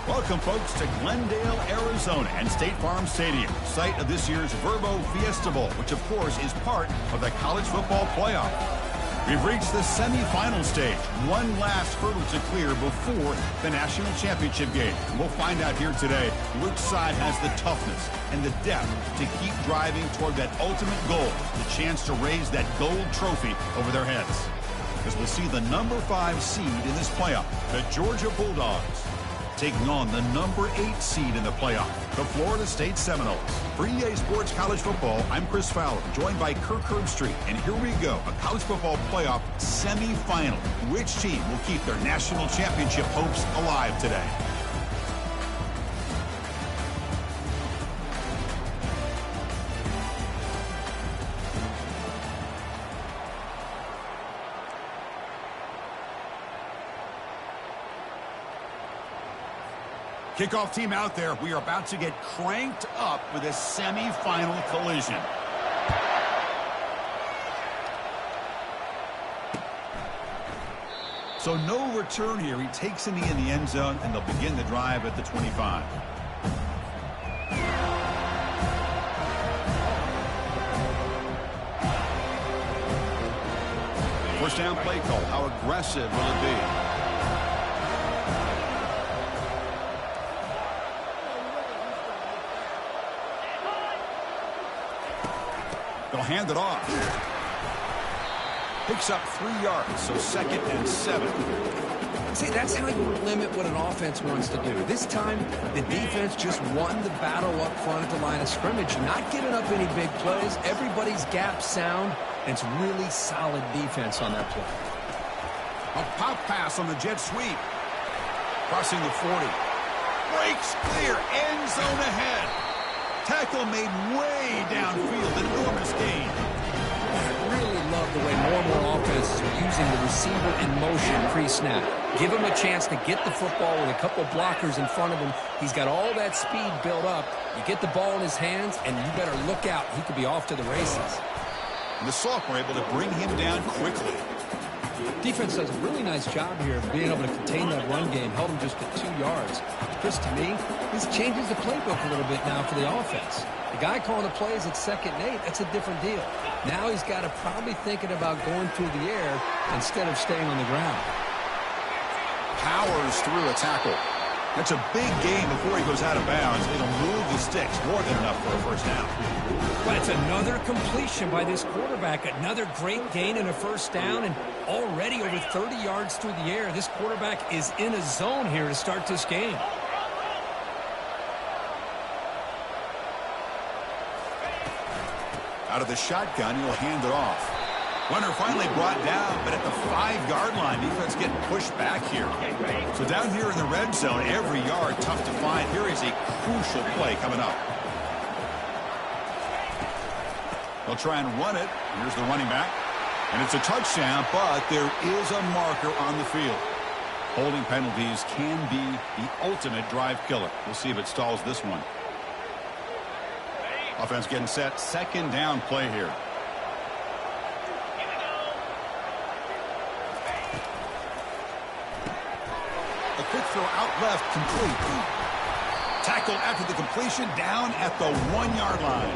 Welcome, folks, to Glendale, Arizona and State Farm Stadium, site of this year's Verbo Fiesta Bowl, which, of course, is part of the college football playoff. We've reached the semifinal stage, one last hurdle to clear before the national championship game. And we'll find out here today which side has the toughness and the depth to keep driving toward that ultimate goal, the chance to raise that gold trophy over their heads. As we'll see the number 5 seed in this playoff, the Georgia Bulldogs, taking on the number 8 seed in the playoff, the Florida State Seminoles. For EA Sports College Football, I'm Chris Fowler, joined by Kirk Herbstreit. And here we go, a college football playoff semifinal. Which team will keep their national championship hopes alive today? Kickoff team out there. We are about to get cranked up with a semifinal collision. So no return here. He takes a knee in the end zone, and they'll begin the drive at the 25. First down play call. How aggressive will it be? They'll hand it off. Picks up 3 yards, so 2nd and 7. See, that's how you limit what an offense wants to do. This time, the defense just won the battle up front at the line of scrimmage, not giving up any big plays. Everybody's gap sound, and it's really solid defense on that play. A pop pass on the jet sweep. Crossing the 40. Breaks clear, end zone ahead. Tackle made way downfield, an enormous gain. I really love the way more and more offenses are using the receiver in motion pre-snap. Give him a chance to get the football with a couple blockers in front of him. He's got all that speed built up. You get the ball in his hands, and you better look out. He could be off to the races. And the sophomore able to bring him down quickly. Defense does a really nice job here of being able to contain that run game, held him just at 2 yards. Chris, to me, this changes the playbook a little bit now for the offense. The guy calling the plays at 2nd and 8, that's a different deal. Now he's got to probably thinking about going through the air instead of staying on the ground. Powers through a tackle. That's a big gain before he goes out of bounds. It'll move the sticks more than enough for a first down. But it's another completion by this quarterback. Another great gain and a first down, and already over 30 yards through the air. This quarterback is in a zone here to start this game. Out of the shotgun, he'll hand it off. Runner finally brought down, but at the 5-yard line, defense getting pushed back here. So down here in the red zone, every yard tough to find. Here is a crucial play coming up. They'll try and run it. Here's the running back. And it's a touchdown, but there is a marker on the field. Holding penalties can be the ultimate drive killer. We'll see if it stalls this one. Offense getting set. 2nd down play here. A quick throw out left, complete. Tackle after the completion, down at the 1-yard line.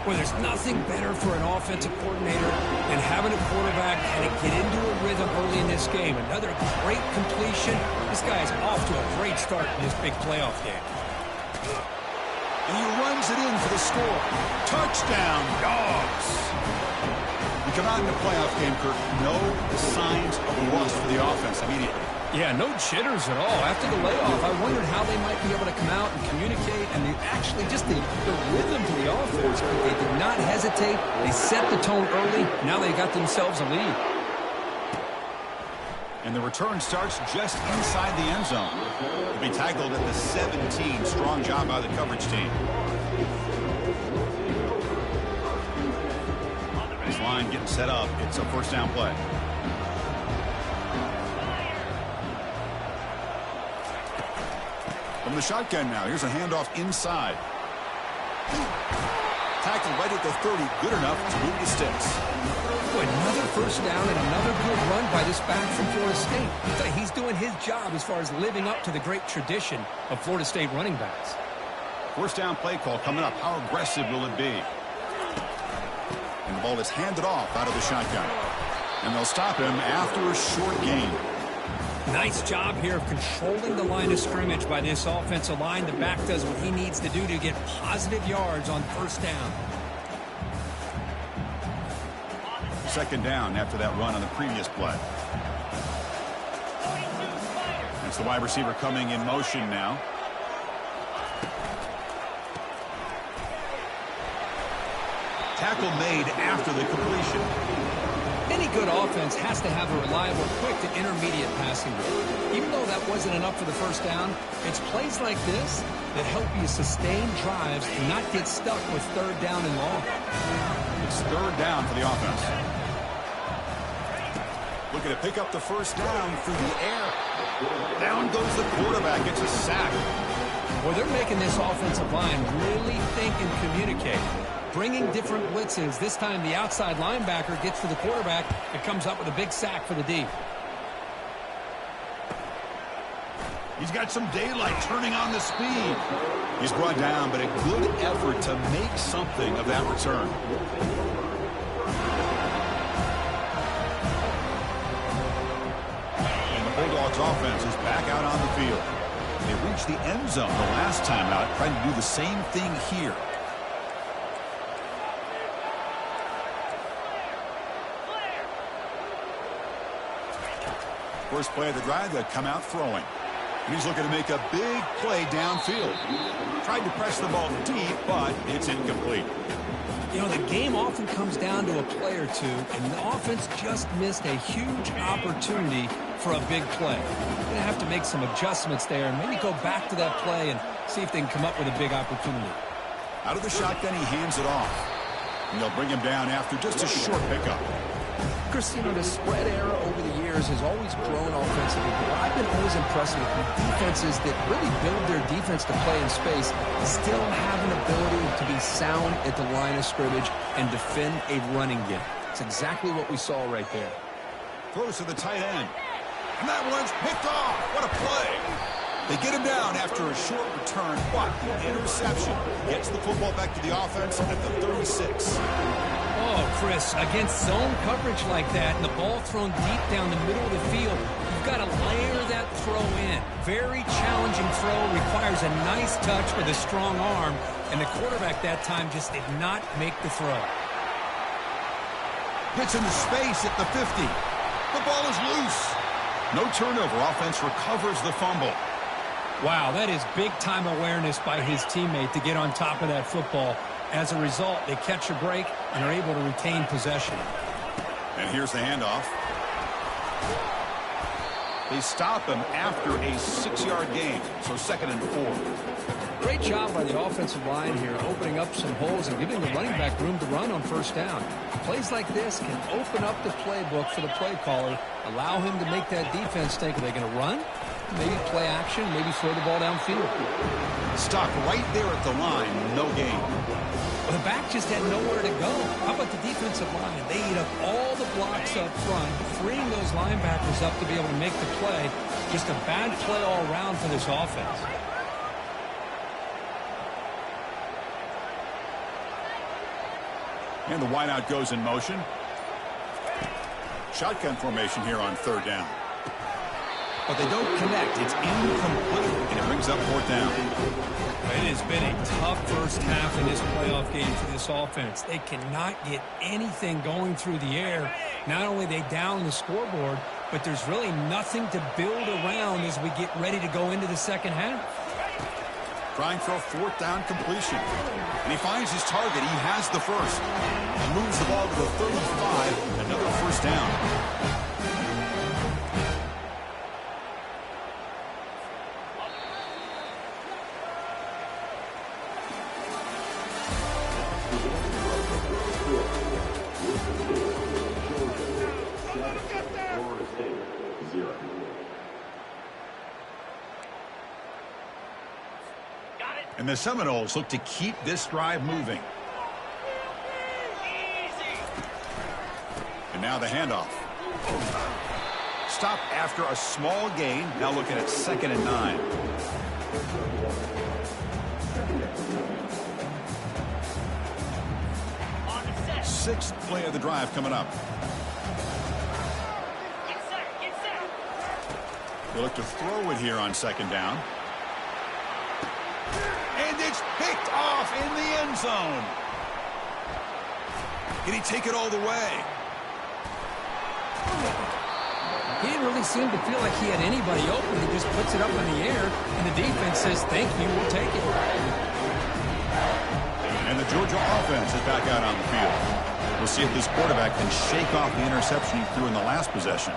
Well, there's nothing better for an offensive coordinator than having a quarterback kind of get into a rhythm early in this game. Another great completion. This guy is off to a great start in this big playoff game. And he runs it in for the score. Touchdown, Dogs. We come out in the playoff game, Kirk. No signs of rust for the offense immediately. Yeah, no jitters at all. After the layoff, I wondered how they might be able to come out and communicate, and actually just the rhythm to the offense. But they did not hesitate. They set the tone early. Now they got themselves a lead. And the return starts just inside the end zone. He'll be tackled at the 17. Strong job by the coverage team. This line getting set up. It's a first down play. From the shotgun now. Here's a handoff inside. Tackled right at the 30, good enough to move the sticks. Another first down and another good run by this back from Florida State. He's doing his job as far as living up to the great tradition of Florida State running backs. First down play call coming up. How aggressive will it be? And the ball is handed off out of the shotgun. And they'll stop him after a short gain. Nice job here of controlling the line of scrimmage by this offensive line. The back does what he needs to do to get positive yards on first down. Second down after that run on the previous play. It's the wide receiver coming in motion now. Tackle made after the completion. Any good offense has to have a reliable, quick to intermediate passing game. Even though that wasn't enough for the first down, it's plays like this that help you sustain drives and not get stuck with third down and long. It's third down for the offense. Looking to pick up the first down through the air. Down goes the quarterback. It's a sack. Well, they're making this offensive line really think and communicate. Bringing different blitzes. This time the outside linebacker gets to the quarterback and comes up with a big sack for the D. He's got some daylight turning on the speed. He's brought down, but a good effort to make something of that return. And the Bulldogs offense is back out on the field. They reached the end zone the last time out, trying to do the same thing here. First play of the drive, they come out throwing. And he's looking to make a big play downfield. Tried to press the ball deep, but it's incomplete. You know, the game often comes down to a play or two, and the offense just missed a huge opportunity for a big play. They're going to have to make some adjustments there and maybe go back to that play and see if they can come up with a big opportunity. Out of the shotgun, he hands it off. And they'll bring him down after just a short pickup. Chris, you know, the spread era over the years has always grown offensively, but I've been always impressed with defenses that really build their defense to play in space, still have an ability to be sound at the line of scrimmage and defend a running game. It's exactly what we saw right there. Throws to the tight end. And that one's picked off. What a play. They get him down after a short return, but the interception gets the football back to the offense at the 36. Oh, Chris, against zone coverage like that and the ball thrown deep down the middle of the field, you've got to layer that throw in. Very challenging throw, requires a nice touch with a strong arm, and the quarterback that time just did not make the throw. Hits into space at the 50. The ball is loose. No turnover. Offense recovers the fumble. Wow, that is big-time awareness by his teammate to get on top of that football. As a result, they catch a break and are able to retain possession. And here's the handoff. They stop him after a 6-yard gain, so 2nd and 4. Great job by the offensive line here, opening up some holes and giving the running back room to run on first down. Plays like this can open up the playbook for the play caller, allow him to make that defense think, are they going to run? Maybe play action, maybe throw the ball downfield. Stop right there at the line, no gain. Well, the back just had nowhere to go. How about the defensive line? They eat up all the blocks up front, freeing those linebackers up to be able to make the play. Just a bad play all around for this offense. And the wideout goes in motion. Shotgun formation here on 3rd down. But they don't connect. It's incomplete, and it brings up 4th down. It has been a tough first half in this playoff game for this offense. They cannot get anything going through the air. Not only are they down the scoreboard, but there's really nothing to build around as we get ready to go into the second half. Trying for a 4th down completion. And he finds his target. He has the first. And moves the ball to the 35. Another first down. And the Seminoles look to keep this drive moving. And now the handoff. Stop after a small gain. Now looking at 2nd and 9. Sixth play of the drive coming up. They look to throw it here on 2nd down. And it's picked off in the end zone. Can he take it all the way? He didn't really seem to feel like he had anybody open. He just puts it up in the air, and the defense says, thank you, we'll take it. And the Georgia offense is back out on the field. We'll see if this quarterback can shake off the interception he threw in the last possession.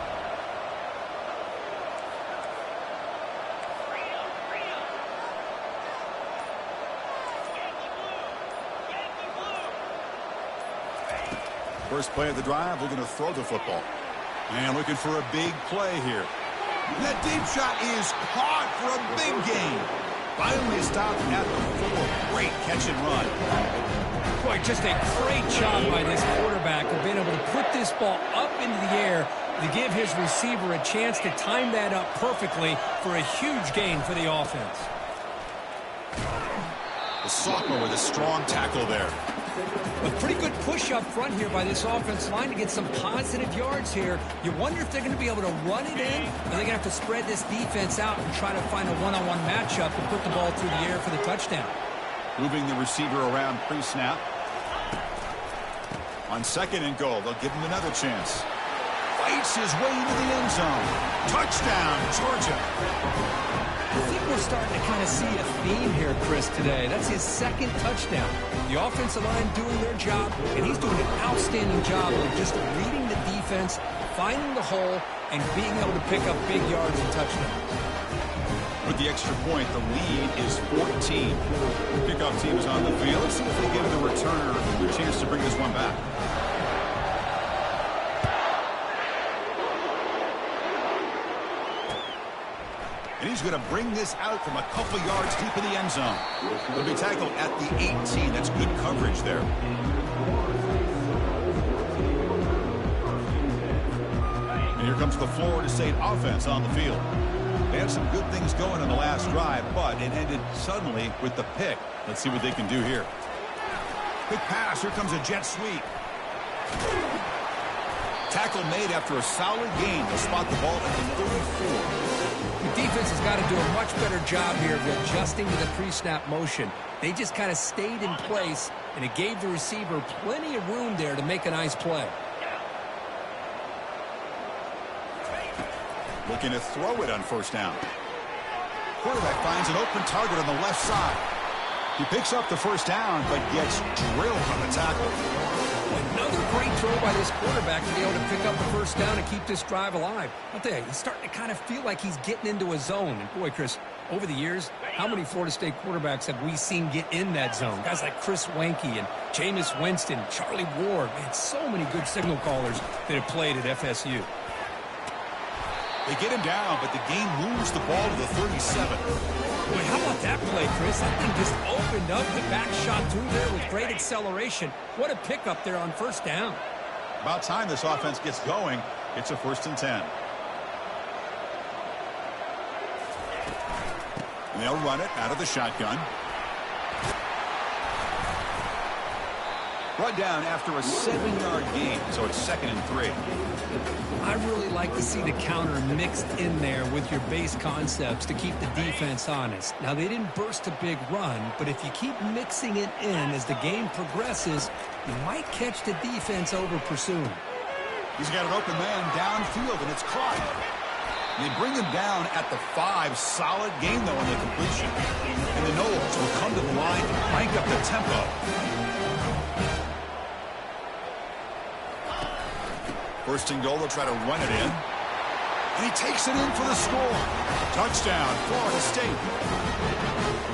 First play of the drive, looking to throw the football. And looking for a big play here. That deep shot is caught for a big gain. Finally stopped at the 4. Great catch and run. Boy, just a great job by this quarterback of being able to put this ball up into the air to give his receiver a chance to time that up perfectly for a huge gain for the offense. The sophomore with a strong tackle there. A pretty good push up front here by this offensive line to get some positive yards here. You wonder if they're going to be able to run it in, or they're going to have to spread this defense out and try to find a one-on-one matchup and put the ball through the air for the touchdown. Moving the receiver around pre-snap. On 2nd and goal, they'll give him another chance. Fights his way into the end zone. Touchdown, Georgia. I think we're starting to kind of see a theme here, Chris, today. That's his 2nd touchdown. The offensive line doing their job, and he's doing an outstanding job of just reading the defense, finding the hole, and being able to pick up big yards and touchdowns. With the extra point, the lead is 14. The kickoff team is on the field. Let's see if they give the returner a chance to bring this one back. And he's going to bring this out from a couple yards deep in the end zone. He'll be tackled at the 18. That's good coverage there. And here comes the Florida State offense on the field. They had some good things going in the last drive, but it ended suddenly with the pick. Let's see what they can do here. Quick pass. Here comes a jet sweep. Tackle made after a solid gain. They'll spot the ball at the 34. The defense has got to do a much better job here of adjusting to the pre-snap motion. They just kind of stayed in place, and it gave the receiver plenty of room there to make a nice play. Looking to throw it on 1st down. Quarterback finds an open target on the left side. He picks up the 1st down, but gets drilled on the tackle. Another great throw by this quarterback to be able to pick up the 1st down and keep this drive alive. I'll tell you, he's starting to kind of feel like he's getting into a zone. And boy, Chris, over the years, how many Florida State quarterbacks have we seen get in that zone? Guys like Chris Weinke and Jameis Winston, Charlie Ward. Man, so many good signal callers that have played at FSU. They get him down, but the game moves the ball to the 37. Boy, how about that play, Chris? That thing just opened up. The back shot through there with great acceleration. What a pickup there on 1st down. About time this offense gets going. It's a 1st and 10. And they'll run it out of the shotgun. Brought down after a 7-yard gain, so it's 2nd and 3. I really like to see the counter mixed in there with your base concepts to keep the defense honest. Now, they didn't burst a big run, but if you keep mixing it in as the game progresses, you might catch the defense over pursuing. He's got an open man downfield, and it's caught. They bring him down at the 5. Solid game, though, on the completion. And the Noles will come to the line and crank up the tempo. First and goal, they'll try to run it in. And he takes it in for the score. Touchdown, Florida State.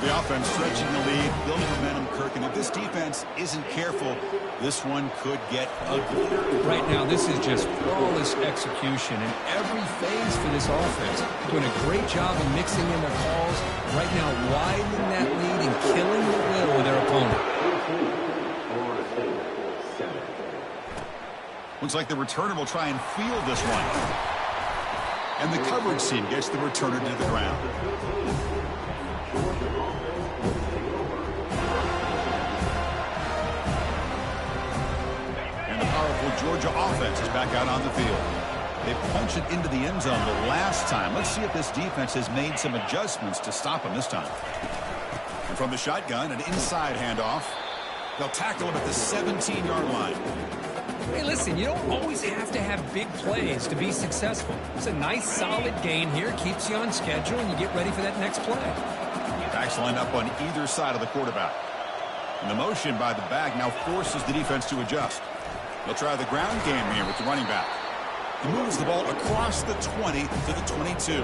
The offense stretching the lead, building momentum, Kirk. And if this defense isn't careful, this one could get ugly. Right now, this is just flawless execution in every phase for this offense. Doing a great job of mixing in their calls. Right now, widening that lead and killing the will of their opponent. Looks like the returner will try and field this one. And the coverage team gets the returner to the ground. And the powerful Georgia offense is back out on the field. They punched it into the end zone the last time. Let's see if this defense has made some adjustments to stop them this time. And from the shotgun, an inside handoff. They'll tackle him at the 17-yard line. Hey, listen, you don't always have to have big plays to be successful. It's a nice, solid gain here. Keeps you on schedule, and you get ready for that next play. Backs line up on either side of the quarterback. And the motion by the back now forces the defense to adjust. They'll try the ground game here with the running back. He moves the ball across the 20 to the 22.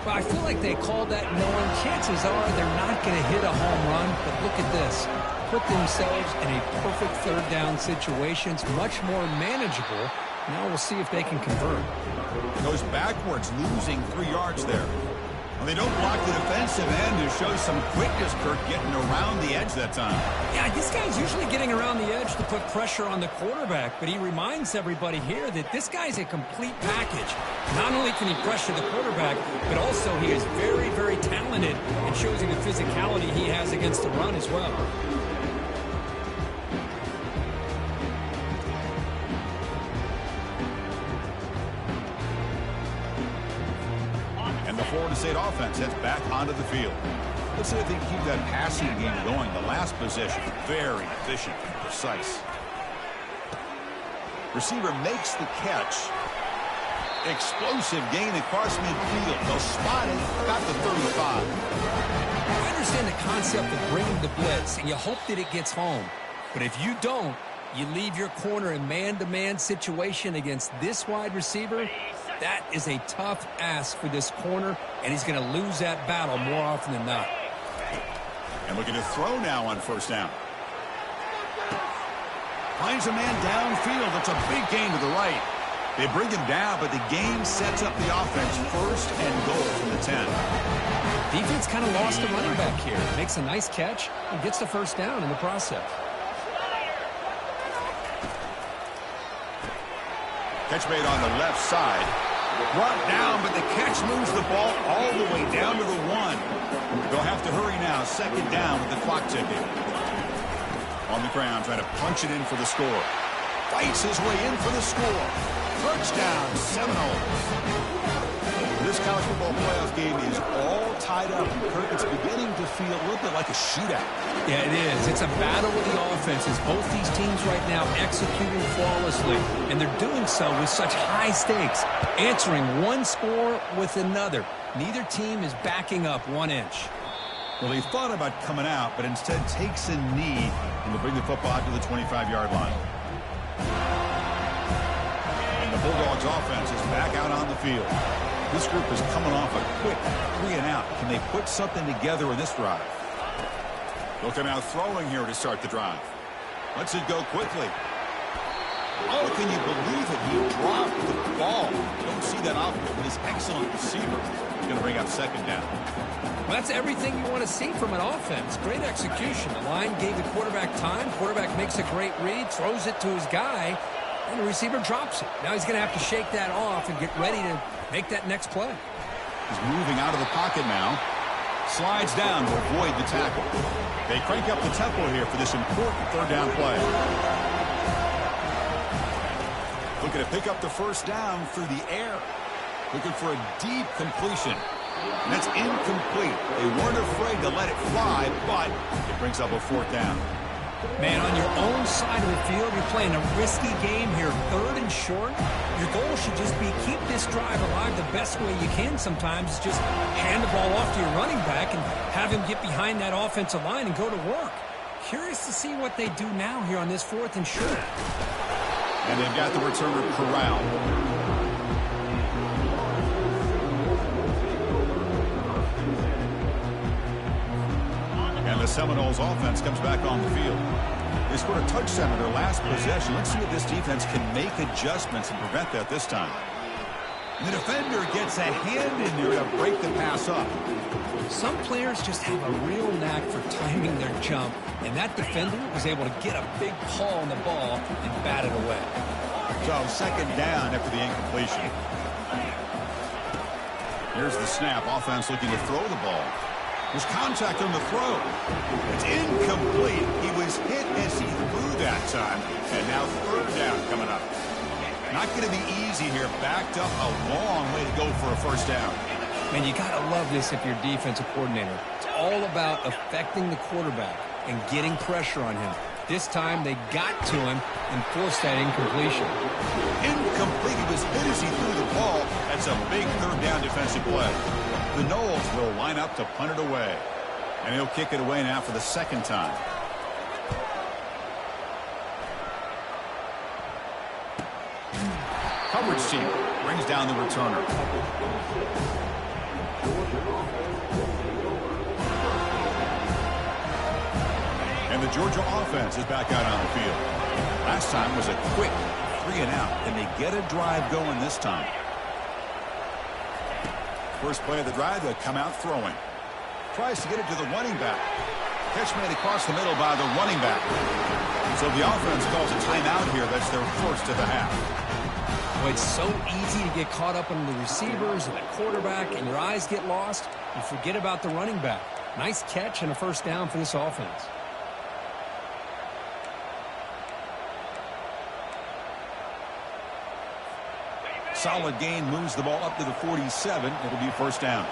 Well, I feel like they called that knowing chances are they're not going to hit a home run, but look at this. Put themselves in a perfect third down situation. It's much more manageable. Now we'll see if they can convert. Goes backwards, losing 3 yards there. Well, they don't block the defensive end to show some quickness, Kirk, getting around the edge that time. Yeah, this guy's usually getting around the edge to put pressure on the quarterback, but he reminds everybody here that this guy's a complete package. Not only can he pressure the quarterback, but also he is very, very talented and shows you the physicality he has against the run as well. Florida State offense heads back onto the field. Let's see if they can keep that passing game going. The last possession, very efficient and precise. Receiver makes the catch. Explosive gain across midfield. They'll spot it about the 35. I understand the concept of bringing the blitz, and you hope that it gets home. But if you don't, you leave your corner in man-to-man situation against this wide receiver. That is a tough ask for this corner, and he's going to lose that battle more often than not. And looking to throw now on first down. Finds a man downfield. That's a big gain to the right. They bring him down, but the game sets up the offense first and goal from the 10. Defense kind of lost the running back here. Makes a nice catch and gets the first down in the process. Catch made on the left side. Brought down, but the catch moves the ball all the way down to the 1. They'll have to hurry now. Second down with the clock ticking. On the ground, trying to punch it in for the score. Fights his way in for the score. Touchdown, Seminoles. This college football playoff game is all tied up. Kirk, it's beginning to feel a little bit like a shootout. Yeah, it is. It's a battle with the offenses. Both these teams right now executing flawlessly, and they're doing so with such high stakes, answering one score with another. Neither team is backing up 1 inch. Well, he thought about coming out, but instead takes a knee and will bring the football out to the 25-yard line. And the Bulldogs offense is back out on the field. This group is coming off a quick 3-and-out. Can they put something together in this drive? Looking out throwing here to start the drive. Lets it go quickly. Oh, can you believe it? He dropped the ball. Don't see that often with this excellent receiver. He's going to bring up second down. Well, that's everything you want to see from an offense. Great execution. The line gave the quarterback time. Quarterback makes a great read, throws it to his guy, and the receiver drops it. Now he's going to have to shake that off and get ready to make that next play. He's moving out of the pocket now. Slides down to avoid the tackle. They crank up the tempo here for this important third down play. Looking to pick up the first down through the air. Looking for a deep completion. And that's incomplete. They weren't afraid to let it fly, but it brings up a fourth down. Man, on your own side of the field, you're playing a risky game here, third and short. Your goal should just be keep this drive alive the best way you can sometimes. Is just hand the ball off to your running back and have him get behind that offensive line and go to work. Curious to see what they do now here on this fourth and short. And they've got the returner corralled. And the Seminoles offense comes back on the field. They scored a touchdown in their last possession. Let's see if this defense can make adjustments and prevent that this time. The defender gets a hand in there to break the pass up. Some players just have a real knack for timing their jump, and that defender was able to get a big paw on the ball and bat it away. So second down after the incompletion. Here's the snap. Offense looking to throw the ball. There's contact on the throw. It's incomplete. He was hit as he threw that time. And now third down coming up. Not going to be easy here. Backed up a long way to go for a first down. And you got to love this if you're a defensive coordinator. It's all about affecting the quarterback and getting pressure on him. This time they got to him and forced that incompletion. Incomplete. He was hit as he threw the ball. That's a big third down defensive play. The Noles will line up to punt it away. And he'll kick it away now for the second time. Coverage team brings down the returner. And the Georgia offense is back out on the field. Last time was a quick 3-and-out, and they get a drive going this time. First play of the drive, they'll come out throwing. Tries to get it to the running back. Catch made across the middle by the running back. So the offense calls a timeout here. That's their first of the half. Well, it's so easy to get caught up in the receivers and the quarterback, and your eyes get lost. You forget about the running back. Nice catch and a first down for this offense. Solid gain, moves the ball up to the 47. It'll be first down.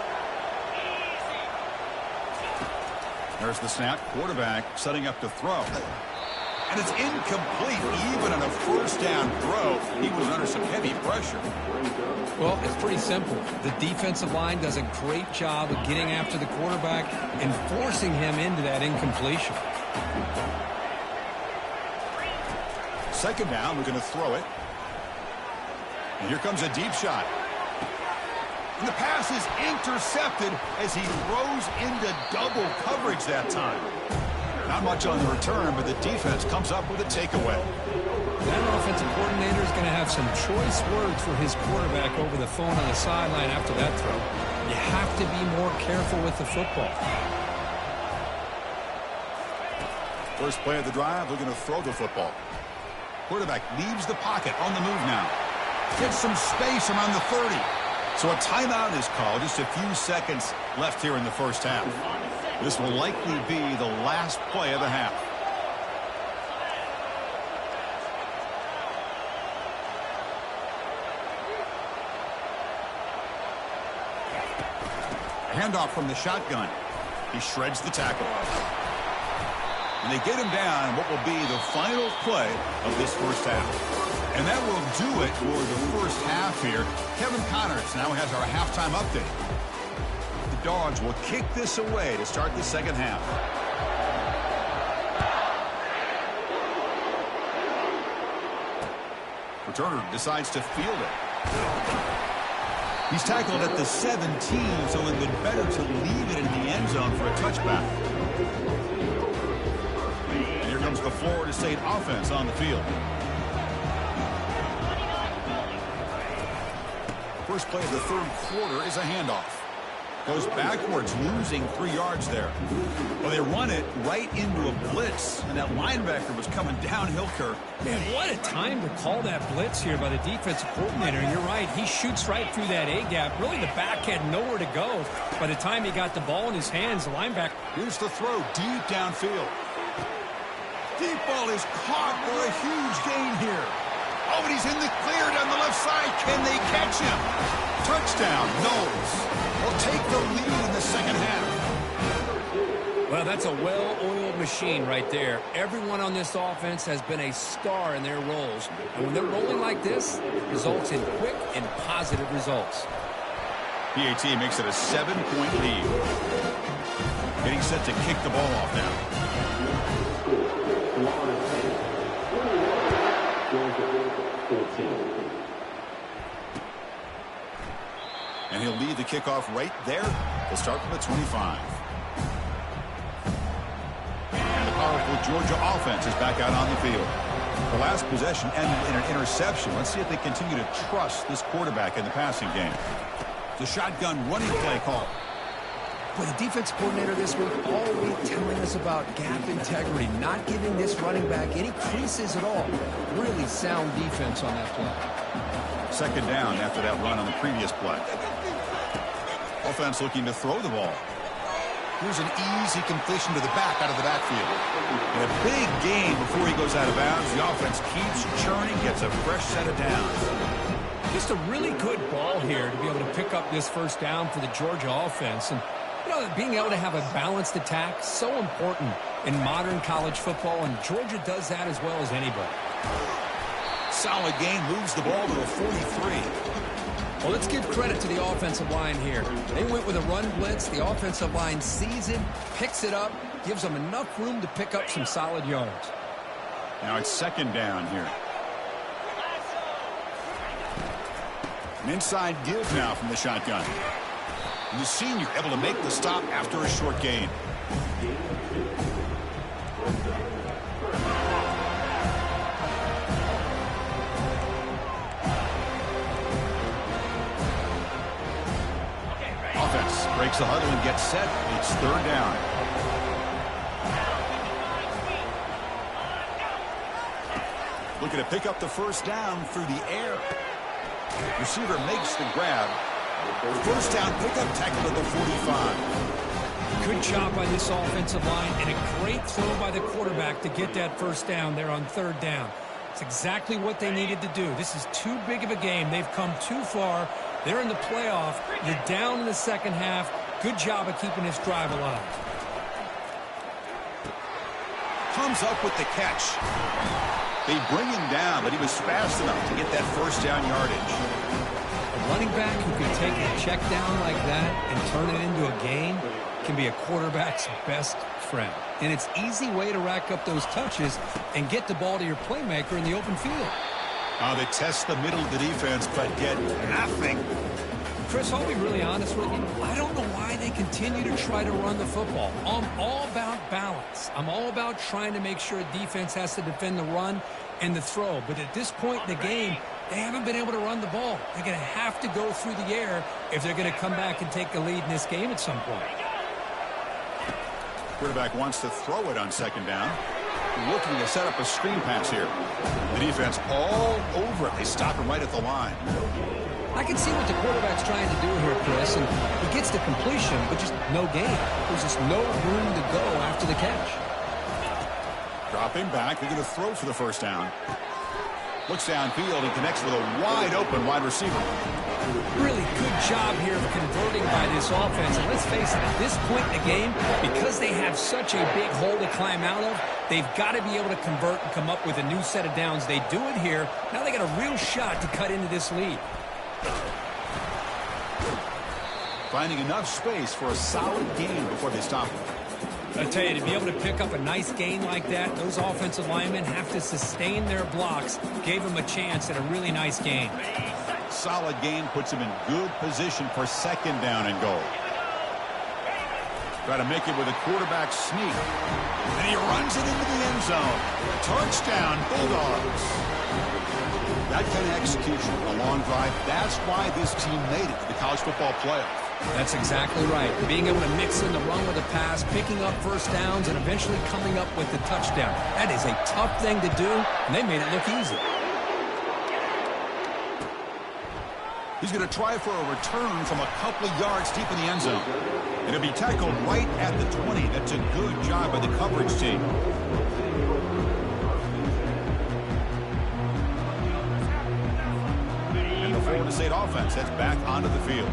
There's the snap. Quarterback setting up to throw. And it's incomplete. Even on a first down throw, he was under some heavy pressure. Well, it's pretty simple. The defensive line does a great job of getting after the quarterback and forcing him into that incompletion. Second down, we're going to throw it. And here comes a deep shot. And the pass is intercepted as he throws into double coverage that time. Not much on the return, but the defense comes up with a takeaway. That offensive coordinator is going to have some choice words for his quarterback over the phone on the sideline after that throw. You have to be more careful with the football. First play of the drive, they're going to throw the football. Quarterback leaves the pocket on the move now. Gets some space around the 30. So a timeout is called. Just a few seconds left here in the first half. This will likely be the last play of the half. Handoff from the shotgun. He shreds the tackle. And they get him down what will be the final play of this first half. And that will do it for the first half here. Kevin Connors now has our halftime update. The Dogs will kick this away to start the second half. Returner decides to field it. He's tackled at the 17, so it would be better to leave it in the end zone for a touchback. And here comes the Florida State offense on the field. First play of the third quarter is a handoff. Goes backwards, losing 3 yards there. Well, they run it right into a blitz, and that linebacker was coming downhill, Kirk. Man, what a time to call that blitz here by the defensive coordinator. And you're right, he shoots right through that A-gap. Really, the back had nowhere to go. By the time he got the ball in his hands, the linebacker... Here's the throw, deep downfield. Deep ball is caught for a huge gain here. Oh, and he's in the clear down the left side. Can they catch him? Touchdown, Noles. Will take the lead in the second half. Well, that's a well-oiled machine right there. Everyone on this offense has been a star in their roles. And when they're rolling like this, it results in quick and positive results. PAT makes it a 7-point lead. Getting set to kick the ball off now. And he'll lead the kickoff right there. He'll start from the 25. And the powerful Georgia offense is back out on the field. The last possession ended in an interception. Let's see if they continue to trust this quarterback in the passing game. The shotgun running play call. But the defense coordinator this week all week telling us about gap integrity, not giving this running back any creases at all. Really sound defense on that play. Second down after that run on the previous play. Offense looking to throw the ball. Here's an easy completion to the back out of the backfield. In a big game before he goes out of bounds, the offense keeps churning, gets a fresh set of downs. Just a really good ball here to be able to pick up this first down for the Georgia offense. And, you know, being able to have a balanced attack, so important in modern college football, and Georgia does that as well as anybody. Solid gain, moves the ball to the 43. Well, let's give credit to the offensive line here. They went with a run blitz. The offensive line sees it, picks it up, gives them enough room to pick up some solid yards. Now it's second down here. An inside give now from the shotgun. And the senior able to make the stop after a short gain. Offense breaks the huddle and gets set. It's third down. Looking to pick up the first down through the air. Receiver makes the grab. First down pickup, tackle at the 45. Good job by this offensive line and a great throw by the quarterback to get that first down there on third down. It's exactly what they needed to do. This is too big of a game. They've come too far. They're in the playoff. You're down in the second half. Good job of keeping this drive alive. Comes up with the catch. They bring him down, but he was fast enough to get that first down yardage. A running back who can take a check down like that and turn it into a gain can be a quarterback's best friend. And it's an easy way to rack up those touches and get the ball to your playmaker in the open field. They test the middle of the defense, but get nothing. Chris, I'll be really honest with you. I don't know why they continue to try to run the football. I'm all about balance. I'm all about trying to make sure a defense has to defend the run and the throw. But at this point in the game, they haven't been able to run the ball. They're going to have to go through the air if they're going to come back and take the lead in this game at some point. Quarterback wants to throw it on second down. Looking to set up a screen pass here. The defense all over it. They stop him right at the line. I can see what the quarterback's trying to do here, Chris, and he gets the completion, but just no gain. There's just no room to go after the catch. Dropping back. They're going to throw for the first down. Looks downfield and connects with a wide-open wide receiver. Really good job here of converting by this offense. And let's face it, at this point in the game, because they have such a big hole to climb out of, they've got to be able to convert and come up with a new set of downs. They do it here. Now they got a real shot to cut into this lead. Finding enough space for a solid gain before they stop him. I tell you, to be able to pick up a nice gain like that, those offensive linemen have to sustain their blocks. Gave them a chance at a really nice gain. Solid gain puts him in good position for second down and goal. Try to make it with a quarterback sneak. And he runs it into the end zone. Touchdown, Bulldogs. That kind of execution, a long drive, that's why this team made it to the college football playoff. That's exactly right. Being able to mix in the run with the pass, picking up first downs, and eventually coming up with the touchdown. That is a tough thing to do, and they made it look easy. He's going to try for a return from a couple of yards deep in the end zone. It'll be tackled right at the 20. That's a good job by the coverage team. And the Florida State offense heads back onto the field.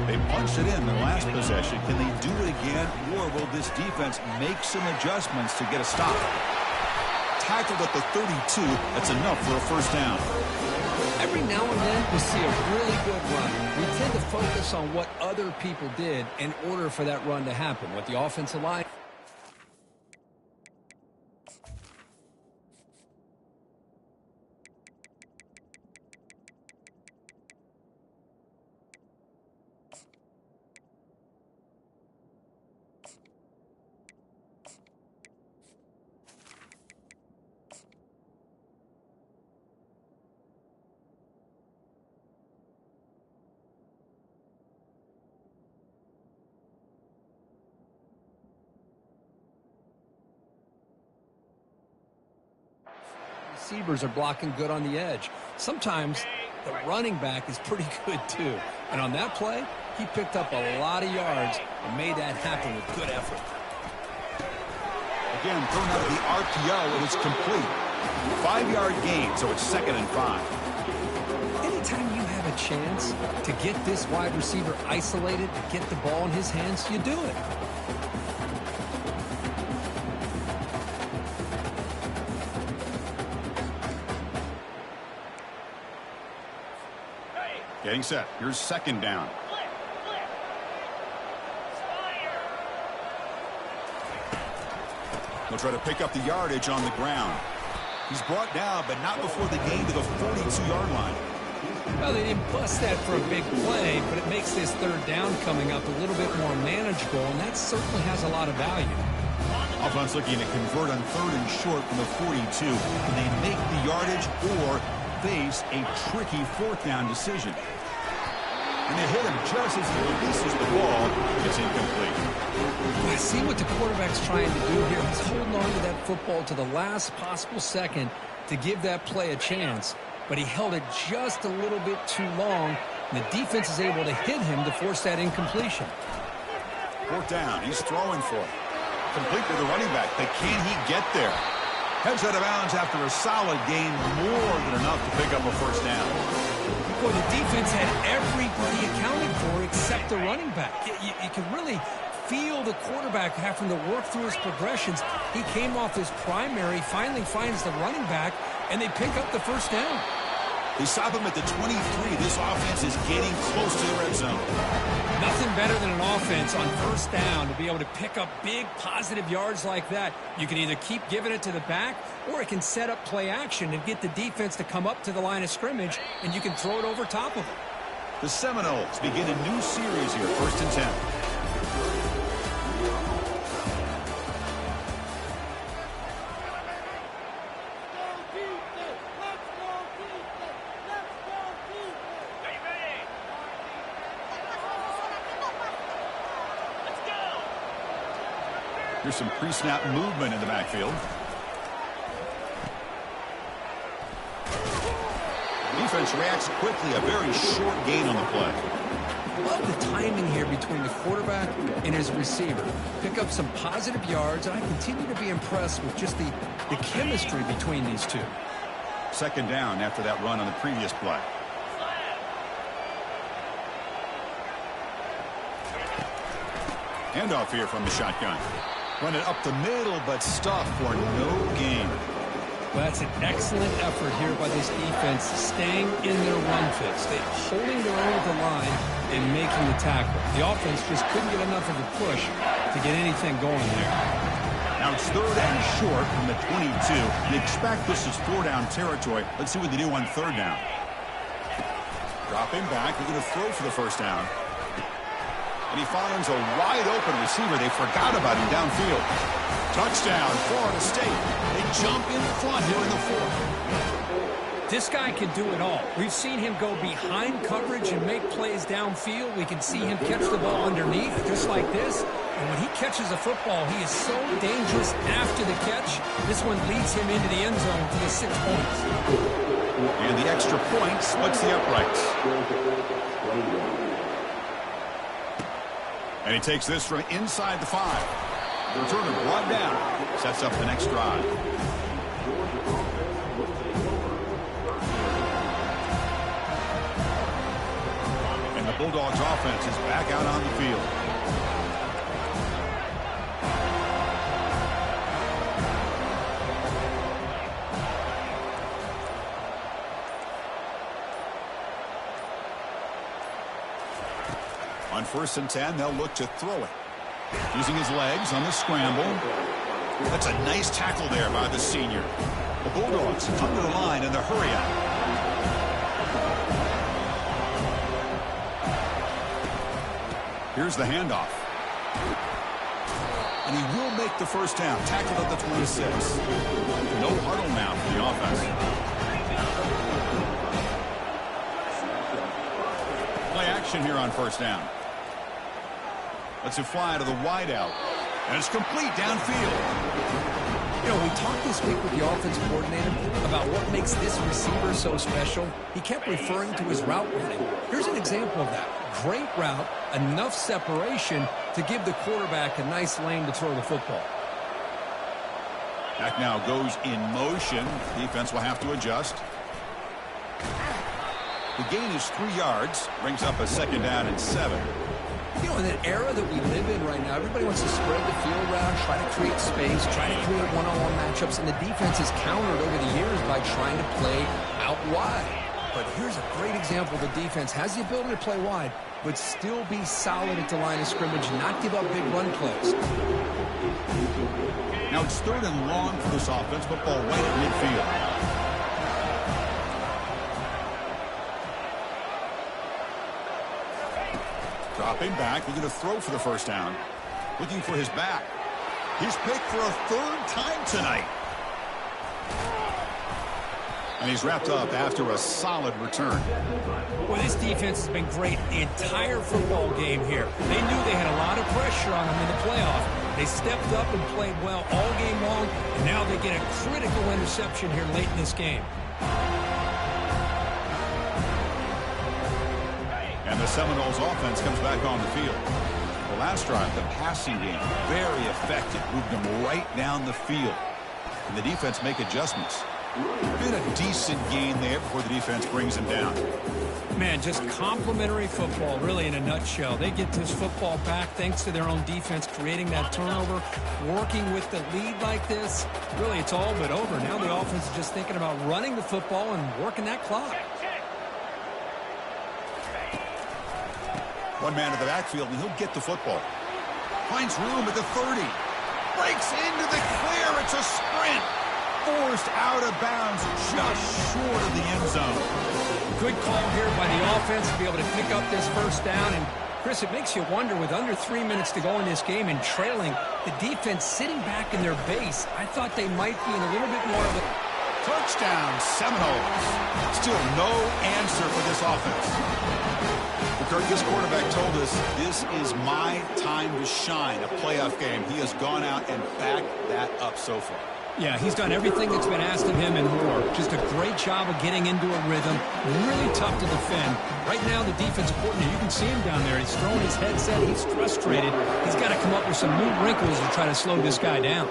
They punched it in the last possession. Can they do it again, or will this defense make some adjustments to get a stop? Tackled at the 32. That's enough for a first down. Every now and then, we see a really good run. We tend to focus on what other people did in order for that run to happen. What the offensive line... receivers are blocking good on the edge. Sometimes the running back is pretty good too. And on that play, he picked up a lot of yards and made that happen with good effort. Again, thrown out of the RPO, it was complete. 5-yard gain, so it's 2nd and 5. Anytime you have a chance to get this wide receiver isolated, to get the ball in his hands, you do it. Getting set. Here's 2nd down. He'll try to pick up the yardage on the ground. He's brought down, but not before the gain to the 42-yard line. Well, they didn't bust that for a big play, but it makes this 3rd down coming up a little bit more manageable, and that certainly has a lot of value. Offense looking to convert on 3rd and short from the 42. Can they make the yardage or face a tricky 4th down decision? And they hit him just as he releases the ball. It's incomplete. I see what the quarterback's trying to do here. He's holding on to that football to the last possible second to give that play a chance. But he held it just a little bit too long, and the defense is able to hit him to force that incompletion. 4th down. He's throwing for it. Complete to the running back. But can he get there? Heads out of bounds after a solid gain, more than enough to pick up a 1st down. Well, the defense had everybody accounted for except the running back. You can really feel the quarterback having to work through his progressions. He came off his primary, finally finds the running back, and they pick up the 1st down. They stop him at the 23. This offense is getting close to the red zone. Nothing better than an offense on 1st down to be able to pick up big positive yards like that. You can either keep giving it to the back, or it can set up play action and get the defense to come up to the line of scrimmage, and you can throw it over top of them. The Seminoles begin a new series here, 1st and 10. Here's some pre-snap movement in the backfield. Defense reacts quickly. A very short gain on the play. Love the timing here between the quarterback and his receiver. Pick up some positive yards, and I continue to be impressed with just the chemistry between these two. 2nd down after that run on the previous play. Handoff here from the shotgun. Run it up the middle, but stuffed for no gain. Well, that's an excellent effort here by this defense, staying in their run fix. They're holding their own at the line and making the tackle. The offense just couldn't get enough of a push to get anything going there. Now it's 3rd and short from the 22. You expect this is 4-down territory. Let's see what they do on 3rd down. Dropping back. They're going to throw for the 1st down. And he finds a wide-open receiver. They forgot about him downfield. Touchdown, Florida State. They jump in front here in the 4th. This guy can do it all. We've seen him go behind coverage and make plays downfield. We can see him catch the ball underneath, just like this. And when he catches a football, he is so dangerous after the catch. This one leads him into the end zone for the 6 points. And the extra point splits the uprights. And he takes this from inside the 5. The returner brought down. Sets up the next drive. And the Bulldogs offense is back out on the field. On 1st and 10, they'll look to throw it. Using his legs on the scramble. That's a nice tackle there by the senior. The Bulldogs come to the line in the hurry out. Here's the handoff. And he will make the 1st down. Tackled at the 26. No huddle now for the offense. Play action here on 1st down. Let's it fly to the wideout. And it's complete downfield. You know, we talked this week with the offensive coordinator about what makes this receiver so special. He kept referring to his route running. Here's an example of that. Great route, enough separation to give the quarterback a nice lane to throw the football. Back now goes in motion. Defense will have to adjust. The gain is 3 yards. Brings up a 2nd down and 7. You know, in an era that we live in right now, everybody wants to spread the field around, try to create space, try to create one-on-one matchups, and the defense has countered over the years by trying to play out wide. But here's a great example. The defense has the ability to play wide, but still be solid at the line of scrimmage, not give up big run plays. Now it's 3rd and long for this offense. Football right at midfield. Dropping back, looking to throw for the 1st down. Looking for his back. He's picked for a 3rd time tonight. And he's wrapped up after a solid return. Well, this defense has been great the entire football game here. They knew they had a lot of pressure on them in the playoff. They stepped up and played well all game long, and now they get a critical interception here late in this game. And the Seminoles offense comes back on the field. The last drive, the passing game, very effective. Moved them right down the field. And the defense make adjustments. Been a decent gain there before the defense brings him down. Man, just complimentary football, really, in a nutshell. They get this football back thanks to their own defense, creating that turnover, working with the lead like this. Really, it's all but over. Now the offense is just thinking about running the football and working that clock. One man to the backfield, and he'll get the football. Finds room at the 30. Breaks into the clear. It's a sprint. Forced out of bounds just short of the end zone. Good call here by the offense to be able to pick up this 1st down. And, Chris, it makes you wonder, with under 3 minutes to go in this game and trailing, the defense sitting back in their base, I thought they might be in a little bit more of a... Touchdown, Seminoles. Still no answer for this offense. Kirk, this quarterback told us this is my time to shine, a playoff game. He has gone out and backed that up so far. Yeah, he's done everything that's been asked of him and more. Just a great job of getting into a rhythm. Really tough to defend. Right now, the defensive coordinator, you can see him down there. He's throwing his headset. He's frustrated. He's got to come up with some new wrinkles to try to slow this guy down.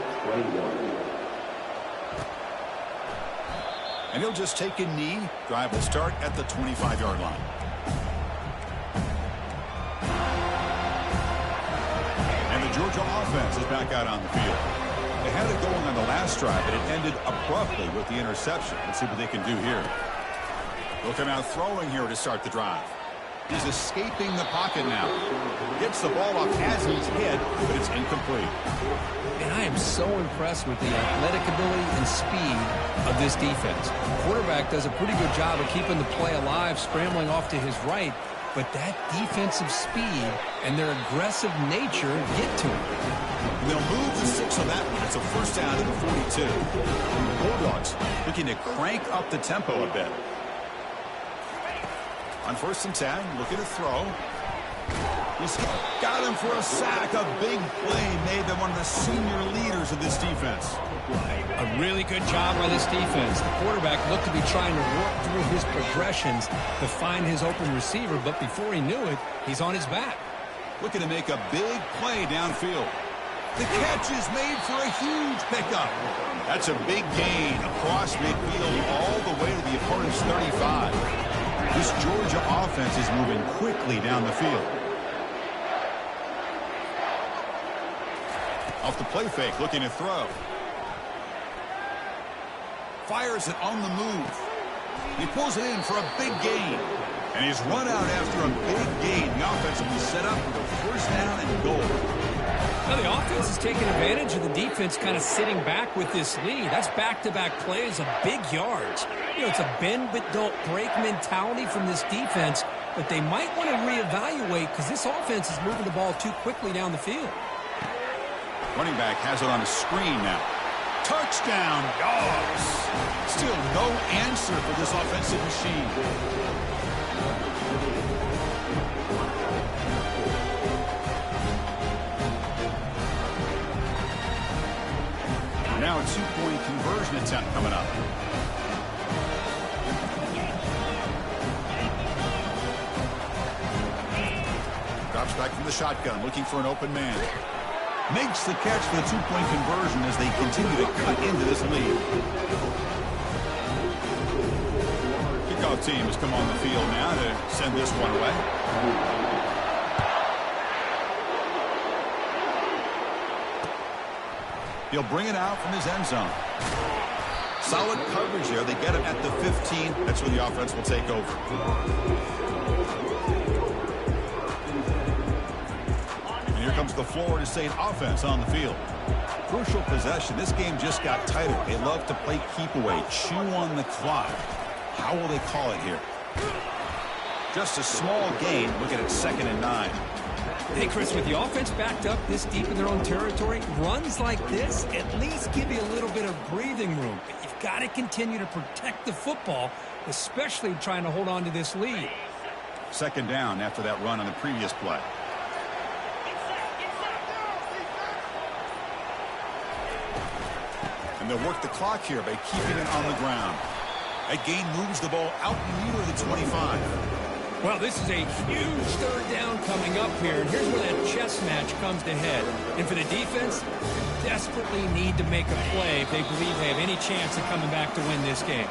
And he'll just take a knee. Drive will start at the 25-yard line. Georgia offense is back out on the field. They had it going on the last drive, but it ended abruptly with the interception. Let's see what they can do here. They'll come out throwing here to start the drive. He's escaping the pocket now. Gets the ball off as he's hit, but it's incomplete. And I am so impressed with the athletic ability and speed of this defense. The quarterback does a pretty good job of keeping the play alive, scrambling off to his right. But that defensive speed and their aggressive nature get to him. And they'll move the 6 on that one. It's a 1st down to the 42. The Bulldogs looking to crank up the tempo a bit. On 1st and 10, looking to throw. He's got him for a sack. A big play made them one of the senior leaders of this defense. A really good job by this defense. The quarterback looked to be trying to work through his progressions to find his open receiver, but before he knew it, he's on his back. Looking to make a big play downfield. The catch is made for a huge pickup. That's a big gain across midfield all the way to the opponent's 35. This Georgia offense is moving quickly down the field. Off the play fake, looking to throw. Fires it on the move. He pulls it in for a big gain. And he's run out after a big gain. The offense will be set up with a 1st down and goal. Well, the offense is taking advantage of the defense kind of sitting back with this lead. That's back-to-back plays of big yards. You know, it's a bend but don't break mentality from this defense, but they might want to reevaluate because this offense is moving the ball too quickly down the field. Running back has it on a screen now. Touchdown, Dogs. Still no answer for this offensive machine. Now now a two-point conversion attempt coming up. Drops back from the shotgun, looking for an open man. Makes the catch for the two-point conversion as they continue to cut into this lead. Kickoff team has come on the field now to send this one away. He'll bring it out from his end zone. Solid coverage there. They get him at the 15. That's where the offense will take over. And here comes the Florida State offense on the field. Crucial possession. This game just got tighter. They love to play keep away, chew on the clock. How will they call it here? Just a small gain. Looking at 2nd and 9. Hey, Chris, with the offense backed up this deep in their own territory, runs like this at least give you a little bit of breathing room. But you've got to continue to protect the football, especially trying to hold on to this lead. 2nd down after that run on the previous play. And they'll work the clock here by keeping it on the ground. That gain moves the ball out near the 25. Well, this is a huge 3rd down coming up here, and here's where that chess match comes to head. And for the defense, they desperately need to make a play if they believe they have any chance of coming back to win this game.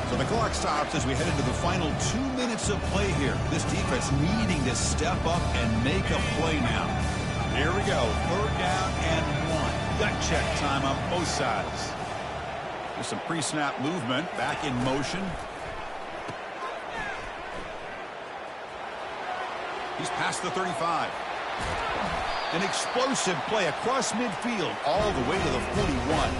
So the clock stops as we head into the final 2 minutes of play here. This defense needing to step up and make a play now. Here we go, 3rd down and 1. Gut check time on both sides. There's some pre-snap movement, back in motion. He's past the 35. An explosive play across midfield all the way to the 41.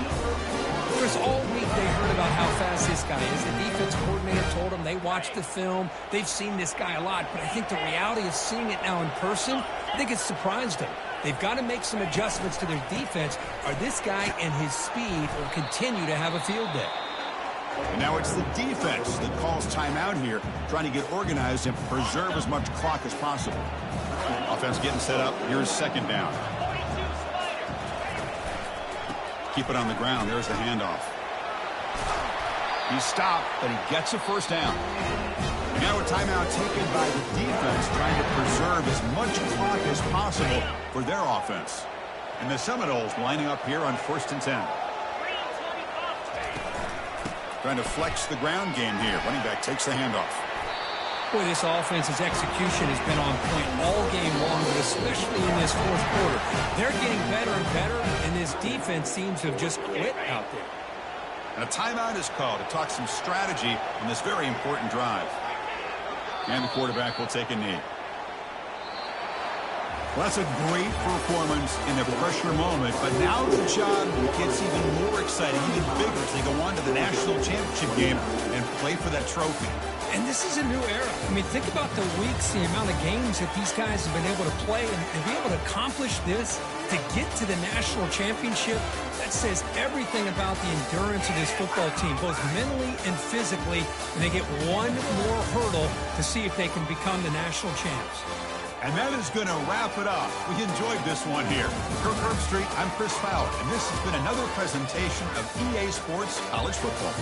Chris, all week they heard about how fast this guy is. The defense coordinator told them they watched the film. They've seen this guy a lot, but I think the reality of seeing it now in person, I think it's surprised them. They've got to make some adjustments to their defense, or this guy and his speed will continue to have a field day. And now it's the defense that calls timeout here, trying to get organized and preserve as much clock as possible. Offense getting set up. Here's 2nd down. Keep it on the ground. There's the handoff. He's stopped, but he gets a 1st down. Now a timeout taken by the defense, trying to preserve as much clock as possible for their offense. And the Seminoles lining up here on 1st and 10. Trying to flex the ground game here. Running back takes the handoff. Boy, this offense's execution has been on point all game long, but especially in this 4th quarter. They're getting better and better, and this defense seems to have just quit out there. And a timeout is called to talk some strategy on this very important drive. And the quarterback will take a knee. Well, that's a great performance in a pressure moment, but now the job gets even more exciting, even bigger as they go on to the national championship game and play for that trophy. And this is a new era. I mean, think about the weeks, the amount of games that these guys have been able to play and be able to accomplish this, to get to the national championship. That says everything about the endurance of this football team, both mentally and physically, and they get one more hurdle to see if they can become the national champs. And that is going to wrap it up. We enjoyed this one here. Kirk Herbstreit, I'm Chris Fowler, and this has been another presentation of EA Sports College Football.